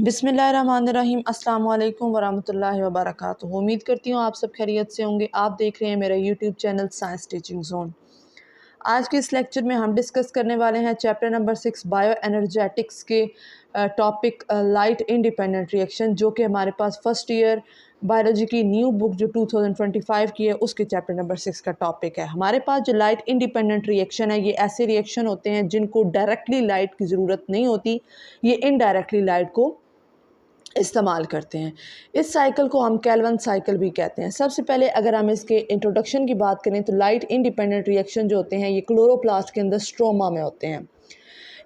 बिस्मिल्लाहिर्रहमानिर्रहीम अस्सलाम वालेकुम वरहमतुल्लाहि वबरकातुहू। उम्मीद करती हूँ आप सब खैरियत से होंगे। आप देख रहे हैं मेरा YouTube channel science teaching zone. आज के इस लेक्चर में हम डिस्कस करने वाले हैं चैप्टर नंबर 6 बायो एनर्जेटिक्स के टॉपिक लाइट इंडिपेंडेंट रिएक्शन, जो कि हमारे पास फर्स्ट ईयर बायोलॉजी की न्यू बुक जो 2025 की है उसके चैप्टर नंबर 6 का टॉपिक है। हमारे पास जो लाइट इंडिपेंडेंट रिएक्शन है, ये ऐसे रिएक्शन होते हैं जिनको डायरेक्टली लाइट की ज़रूरत नहीं होती, ये इनडायरेक्टली लाइट को इस्तेमाल करते हैं। इस साइकिल को हम केल्विन साइकिल भी कहते हैं। सबसे पहले अगर हम इसके इंट्रोडक्शन की बात करें तो लाइट इंडिपेंडेंट रिएक्शन जो होते हैं ये क्लोरोप्लास्ट के अंदर स्ट्रोमा में होते हैं।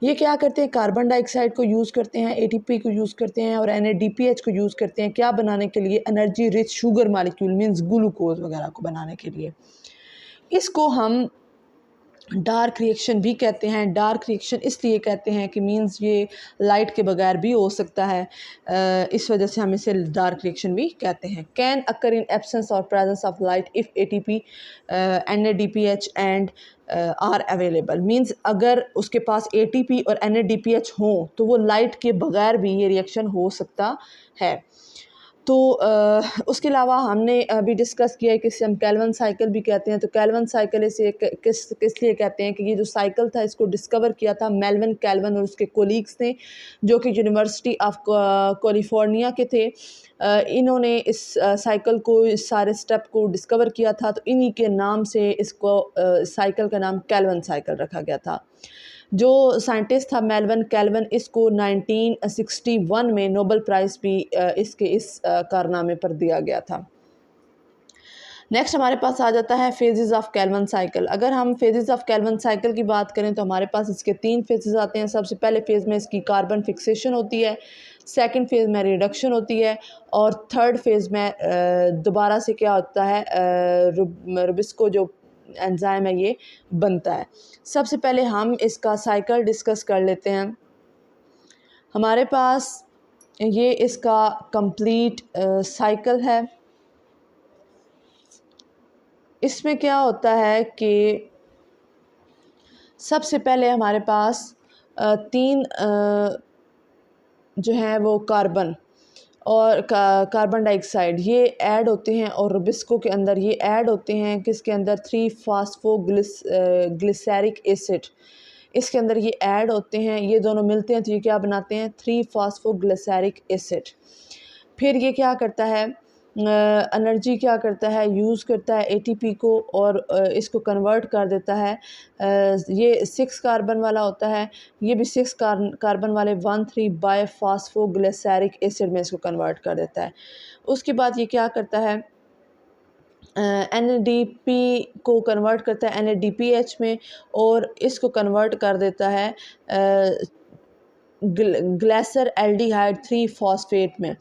ये क्या करते हैं, कार्बन डाइऑक्साइड को यूज़ करते हैं, एटीपी को यूज़ करते हैं और NADPH को यूज़ करते हैं क्या बनाने के लिए, energy rich sugar molecule means glucose वगैरह को बनाने के लिए। इसको हम डार्क रिएक्शन भी कहते हैं। डार्क रिएक्शन इसलिए कहते हैं कि मींस ये लाइट के बगैर भी हो सकता है, इस वजह से हम इसे डार्क रिएक्शन भी कहते हैं। कैन अकर इन एब्सेंस और presence of light if ATP NADPH and are available. Means अगर उसके पास ATP और NADPH हों तो वो लाइट के बगैर भी ये रिएक्शन हो सकता है। तो उसके अलावा हमने अभी डिस्कस किया है कि इसे हम केल्विन साइकिल भी कहते हैं। तो केल्विन साइकिल इसे किस लिए कहते हैं कि ये जो साइकिल था इसको डिस्कवर किया था मेल्विन केल्विन और उसके कोलीग्स ने, जो कि यूनिवर्सिटी ऑफ कैलिफोर्निया के थे। इन्होंने इस साइकिल को, इस सारे स्टेप को डिस्कवर किया था, तो इन्हीं के नाम से इसको साइकिल का नाम केल्विन साइकिल रखा गया था। जो साइंटिस्ट था मेल्विन केल्विन, इसको 1961 में नोबेल प्राइज़ भी इसके इस कारनामे पर दिया गया था। नेक्स्ट हमारे पास आ जाता है फेजेस ऑफ केल्विन साइकिल। अगर हम फेजेस ऑफ केल्विन साइकिल की बात करें तो हमारे पास इसके 3 फेजेस आते हैं। सबसे पहले फेज़ में इसकी कार्बन फिक्सेशन होती है, सेकंड फेज़ में रिडक्शन होती है और थर्ड फेज़ में दोबारा से क्या होता है, रुबिस्को जो एंजाइम है ये बनता है। सबसे पहले हम इसका साइकिल डिस्कस कर लेते हैं। हमारे पास ये इसका कंप्लीट साइकिल है। इसमें क्या होता है कि सबसे पहले हमारे पास 3 जो है वो कार्बन और कार्बन डाइऑक्साइड ये ऐड होते हैं और रुबिस्को के अंदर ये ऐड होते हैं, किसके अंदर 3-फॉस्फोग्लिसरिक एसिड, इसके अंदर ये ऐड होते हैं। ये दोनों मिलते हैं तो ये क्या बनाते हैं, 3-फॉस्फोग्लिसरिक एसिड। फिर ये क्या करता है, एनर्जी क्या करता है, यूज़ करता है ATP को और इसको कन्वर्ट कर देता है। ये 6 कार्बन वाला होता है, ये भी 6 कार्बन वाले 1,3-बायफॉस्फोग्लिसरिक एसिड में इसको कन्वर्ट कर देता है। उसके बाद ये क्या करता है, NADP को कन्वर्ट करता है NADPH में और इसको कन्वर्ट कर देता है ग्लाइसर एल्डिहाइड 3 फॉस्फेट में,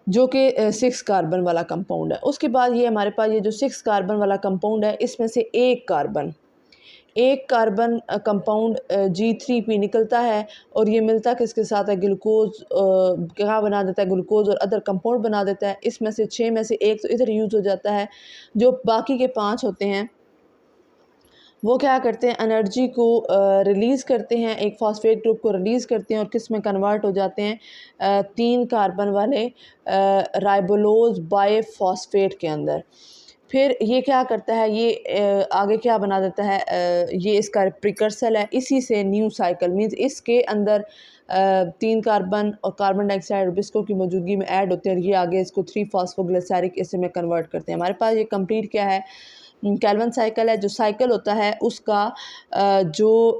जो कि 6 कार्बन वाला कंपाउंड है। उसके बाद ये हमारे पास ये जो 6 कार्बन वाला कंपाउंड है, इसमें से एक कार्बन कंपाउंड G3P निकलता है और ये मिलता किसके साथ है, ग्लूकोज क्या बना देता है, ग्लूकोज और अदर कंपाउंड बना देता है। इसमें से 6 में से एक तो इधर यूज़ हो जाता है। जो बाकी के 5 होते हैं वो क्या करते हैं, एनर्जी को रिलीज़ करते हैं, एक फॉस्फेट ग्रुप को रिलीज़ करते हैं और किस में कन्वर्ट हो जाते हैं, 3 कार्बन वाले राइबोलोज बायफॉस्फेट के अंदर। फिर ये क्या करता है, ये आगे क्या बना देता है, ये इसका प्रिकर्सर है। इसी से न्यू साइकिल मीन्स इसके अंदर 3 कार्बन और कार्बन डाइऑक्साइड रुबिस्को की मौजूदगी में ऐड होते हैं और ये आगे इसको 3-फॉस्फोग्लिसरिक एसिड में कन्वर्ट करते हैं। हमारे पास ये कंप्लीट क्या है, केल्विन साइकिल है। जो साइकिल होता है उसका जो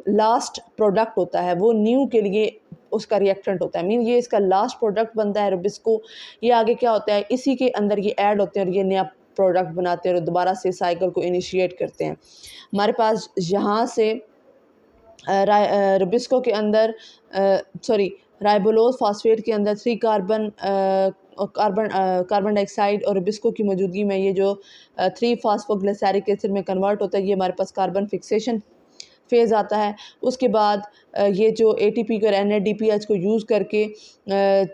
लास्ट प्रोडक्ट होता है वो न्यू के लिए उसका रिएक्टेंट होता है। मीन ये इसका लास्ट प्रोडक्ट बनता है रुबिस्को। ये आगे क्या होता है, इसी के अंदर ये ऐड होते हैं और ये नया प्रोडक्ट बनाते हैं और दोबारा से साइकिल को इनिशिएट करते हैं। हमारे पास यहाँ से रुबिस्को के अंदर राइबोलोज फॉस्फेट के अंदर 3 कार्बन डाइऑक्साइड और रुबिस्को की मौजूदगी में ये जो 3-फॉस्फोग्लिसरिक एसिड में कन्वर्ट होता है, ये हमारे पास कार्बन फिक्सेशन फेज़ आता है। उसके बाद ये जो ATP और NADPH को यूज़ करके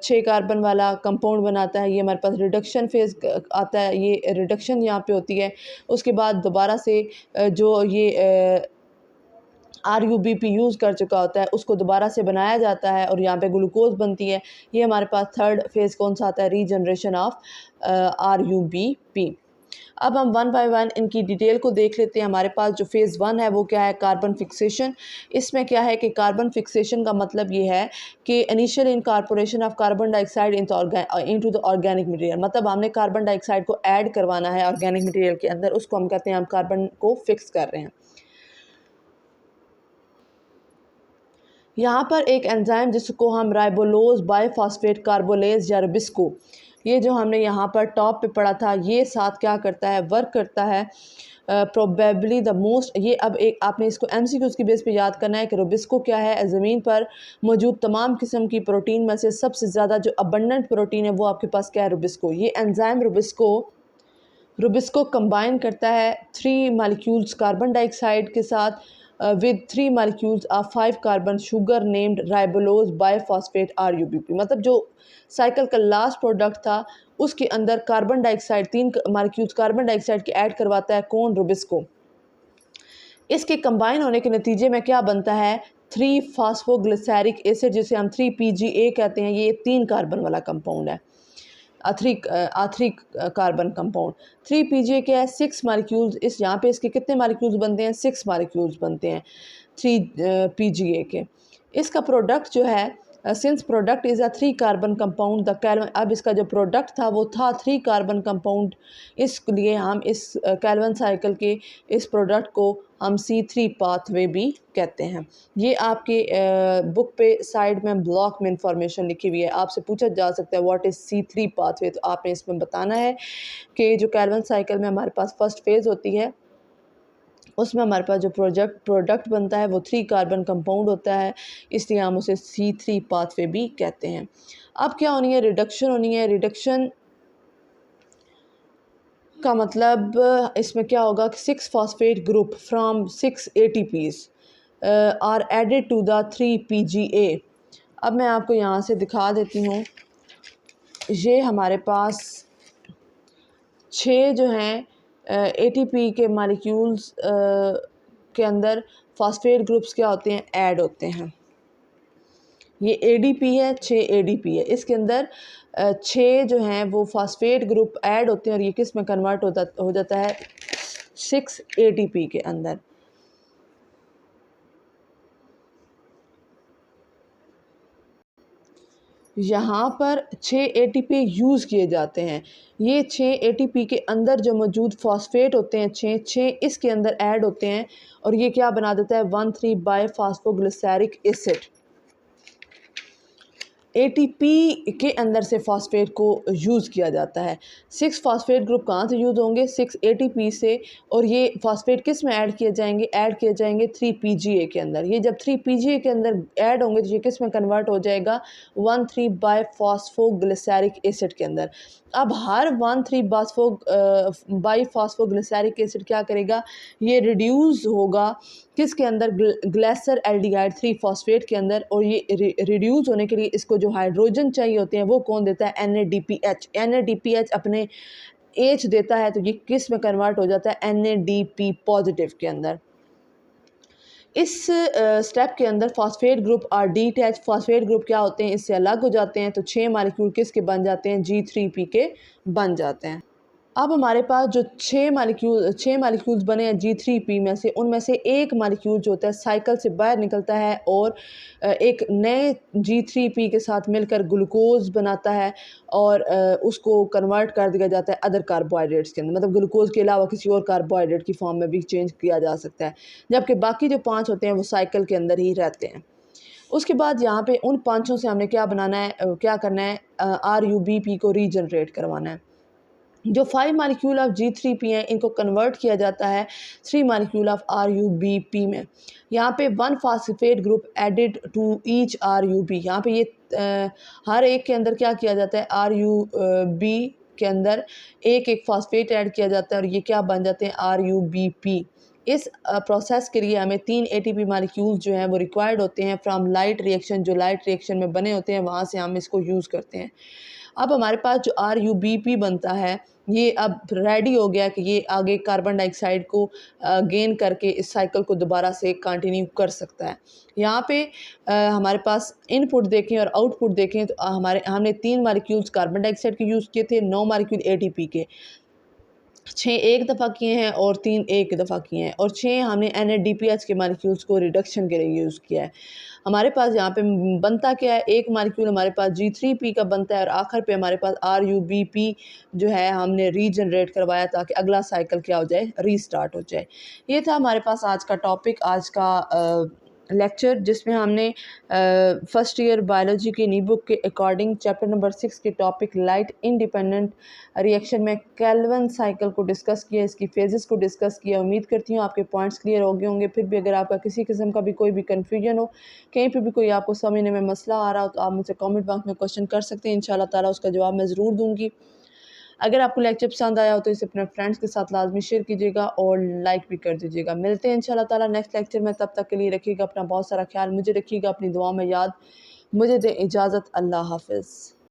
6 कार्बन वाला कंपाउंड बनाता है, ये हमारे पास रिडक्शन फेज़ आता है। ये रिडक्शन यहाँ पे होती है। उसके बाद दोबारा से जो ये RUBP यूज़ कर चुका होता है उसको दोबारा से बनाया जाता है और यहाँ पे ग्लूकोज बनती है। ये हमारे पास थर्ड फेज़ कौन सा आता है, रीजनरेशन ऑफ RUBP। अब हम वन बाय वन इनकी डिटेल को देख लेते हैं। हमारे पास जो फेज़ वन है वो क्या है, कार्बन फिक्सेशन। इसमें क्या है कि कार्बन फिक्सेशन का मतलब ये है कि initial incorporation of carbon dioxide into the organic material, मतलब हमने कार्बन डाइऑक्साइड को ऐड करवाना है ऑर्गेनिक मटेरियल के अंदर, उसको हम कहते हैं हम कार्बन को फिक्स कर रहे हैं। यहाँ पर एक एंजाइम जिसको हम राइबोलोज बाइफॉस्फेट कार्बोलेज या रबिस्को, ये जो हमने यहाँ पर टॉप पे पढ़ा था, ये साथ क्या करता है, वर्क करता है। प्रोबेबली द मोस्ट, ये अब एक आपने इसको MCQs की बेस पे याद करना है कि रुबिस्को क्या है, ज़मीन पर मौजूद तमाम किस्म की प्रोटीन में से सबसे ज़्यादा जो अबंडेंट प्रोटीन है वो आपके पास क्या है, रुबिस्को। ये एंजाइम रुबिस्को कंबाइन करता है 3 मालिक्यूल्स कार्बन डाइऑक्साइड के साथ with 3 molecules of 5 carbon sugar named राइबोलोज biphosphate RUBP, मतलब जो साइकिल का लास्ट प्रोडक्ट था उसके अंदर carbon dioxide 3 molecules carbon dioxide के ऐड करवाता है कौन, रुबिस्को। इसके कंबाइन होने के नतीजे में क्या बनता है, 3 फास्फोग्लिसरिक एसिड, जिसे हम 3PGA कहते हैं। ये 3 कार्बन वाला कंपाउंड है, आथरी कार्बन कंपाउंड। 3PGA क्या है, 6 मालिक्यूल्स। इस यहाँ पे इसके कितने मालिक्यूल्स बनते हैं, 6 मालिक्यूल्स बनते हैं 3PGA के। इसका प्रोडक्ट जो है, since product is a 3 carbon compound the kelvin, अब इसका जो प्रोडक्ट था वो था 3 कार्बन कंपाउंड, इसलिए हम इस कैल्विन साइकिल के इस प्रोडक्ट को हम C3 पाथवे भी कहते हैं। ये आपके बुक पे साइड में ब्लॉक में इंफॉर्मेशन लिखी हुई है, आपसे पूछा जा सकता है व्हाट इज़ C3 पाथवे, तो आपने इसमें बताना है कि जो कैल्विन साइकिल में हमारे पास फर्स्ट फेज़ होती है उसमें हमारे पास जो प्रोडक्ट बनता है वो 3 कार्बन कंपाउंड होता है, इसलिए हम उसे C3 पाथवे भी कहते हैं। अब क्या होनी है, रिडक्शन होनी है। रिडक्शन का मतलब इसमें क्या होगा कि 6 phosphate group from 6 ATPs are added to the 3PGA। अब मैं आपको यहाँ से दिखा देती हूँ, ये हमारे पास 6 जो हैं ATP के मालिक्यूल्स के अंदर फॉस्फेट ग्रुप्स क्या होते हैं, ऐड होते हैं। ये ADP है, 6 ADP है, इसके अंदर 6 जो हैं वो फॉस्फेट ग्रुप ऐड होते हैं और ये किस में कन्वर्ट हो जाता है, 6 ATP के अंदर। यहाँ पर 6 ATP यूज़ किए जाते हैं। ये 6 ATP के अंदर जो मौजूद फॉस्फेट होते हैं, 6 इसके अंदर ऐड होते हैं और ये क्या बना देता है, 1,3 बाइफॉस्फोग्लिसरिक एसिड। ATP के अंदर से फॉस्फेट को यूज़ किया जाता है। 6 फॉस्फेट ग्रुप कहाँ से यूज़ होंगे, 6 ATP से, और ये फॉस्फेट किस में ऐड किए जाएंगे, ऐड किए जाएंगे 3PGA के अंदर। ये जब 3PGA के अंदर ऐड होंगे तो ये किस में कन्वर्ट हो जाएगा, 1,3 बाइफॉस्फोग्लिसरिक एसिड के अंदर। अब हर 1,3 बाइफॉस्फोग्लिसरिक एसिड क्या करेगा, ये रिड्यूस होगा किसके अंदर, ग्लेसर एल्डिहाइड 3 फॉस्फेट के अंदर, और ये रिड्यूस होने के लिए इसको जो हाइड्रोजन चाहिए होते हैं वो कौन देता है, NADPH। NADPH अपने H देता है तो ये किस में कन्वर्ट हो जाता है, NADP पॉजिटिव के अंदर। इस स्टेप के अंदर फॉस्फेट ग्रुप और डीटैच फॉस्फेट ग्रुप क्या होते हैं, इससे अलग हो जाते हैं, तो 6 मालिक्यूल किसके बन जाते हैं, G3P के बन जाते हैं। अब हमारे पास जो 6 मालिक्यूल्स बने हैं G3P में से, उनमें से एक मालिक्यूल जो होता है साइकिल से बाहर निकलता है और एक नए G3P के साथ मिलकर ग्लूकोज बनाता है और उसको कन्वर्ट कर दिया जाता है अदर कार्बोहाइड्रेट्स के अंदर, मतलब ग्लूकोज के अलावा किसी और कार्बोहाइड्रेट की फॉर्म में भी चेंज किया जा सकता है, जबकि बाकी जो 5 होते हैं वो साइकिल के अंदर ही रहते हैं। उसके बाद यहाँ पे उन 5 से हमने क्या बनाना है, क्या करना है, RUBP को रीजनरेट करवाना है। जो 5 मालिक्यूल ऑफ G3P हैं इनको कन्वर्ट किया जाता है 3 मालिक्यूल ऑफ RUBP में। यहाँ पे 1 phosphate group added to each RUB, यहाँ पे ये हर एक के अंदर क्या किया जाता है, RUB के अंदर एक एक फॉस्फेट ऐड किया जाता है और ये क्या बन जाते हैं, RUBP। इस प्रोसेस के लिए हमें 3 ATP मालिक्यूल्स जो हैं वो रिक्वायर्ड होते हैं फ्रॉम लाइट रिएक्शन, जो लाइट रिएक्शन में बने होते हैं वहाँ से हम इसको यूज़ करते हैं। अब हमारे पास जो RuBP बनता है ये अब रेडी हो गया कि ये आगे कार्बन डाइऑक्साइड को गेन करके इस साइकिल को दोबारा से कंटिन्यू कर सकता है। यहाँ पे हमारे पास इनपुट देखें और आउटपुट देखें तो हमने 3 मॉलिक्यूल्स कार्बन डाइऑक्साइड के यूज़ किए थे, 9 मॉलिक्यूल ATP के। 6 एक दफ़ा किए हैं और 3 एक दफ़ा किए हैं और 6 हमने NADPH के मॉलिक्यूल्स को रिडक्शन के लिए यूज़ किया है। हमारे पास यहाँ पे बनता क्या है, एक मॉलिक्यूल हमारे पास G3P का बनता है और आखिर पे हमारे पास RuBP जो है हमने रीजनरेट करवाया ताकि अगला साइकिल क्या हो जाए, रीस्टार्ट हो जाए। ये था हमारे पास आज का टॉपिक, आज का लेक्चर, जिसमें हमने फर्स्ट ईयर बायोलॉजी की नी बुक के अकॉर्डिंग चैप्टर नंबर 6 के टॉपिक लाइट इंडिपेंडेंट रिएक्शन में केल्विन साइकिल को डिस्कस किया, इसकी फेजेस को डिस्कस किया। उम्मीद करती हूँ आपके पॉइंट्स क्लियर हो गए होंगे। फिर भी अगर आपका किसी किस्म का भी कोई भी कन्फ्यूजन हो, कहीं पर भी कोई आपको समझने में मसला आ रहा हो, तो आप मुझसे कमेंट बॉक्स में क्वेश्चन कर सकते हैं। इंशाल्लाह ताला उसका जवाब मैं ज़रूर दूँगी। अगर आपको लेक्चर पसंद आया हो तो इसे अपने फ्रेंड्स के साथ लाजमी शेयर कीजिएगा और लाइक भी कर दीजिएगा। मिलते हैं इंशाल्लाह ताला नेक्स्ट लेक्चर में, तब तक के लिए रखिएगा अपना बहुत सारा ख्याल, मुझे रखिएगा अपनी दुआ में याद। मुझे दें इजाज़त, अल्लाह हाफ़िज़।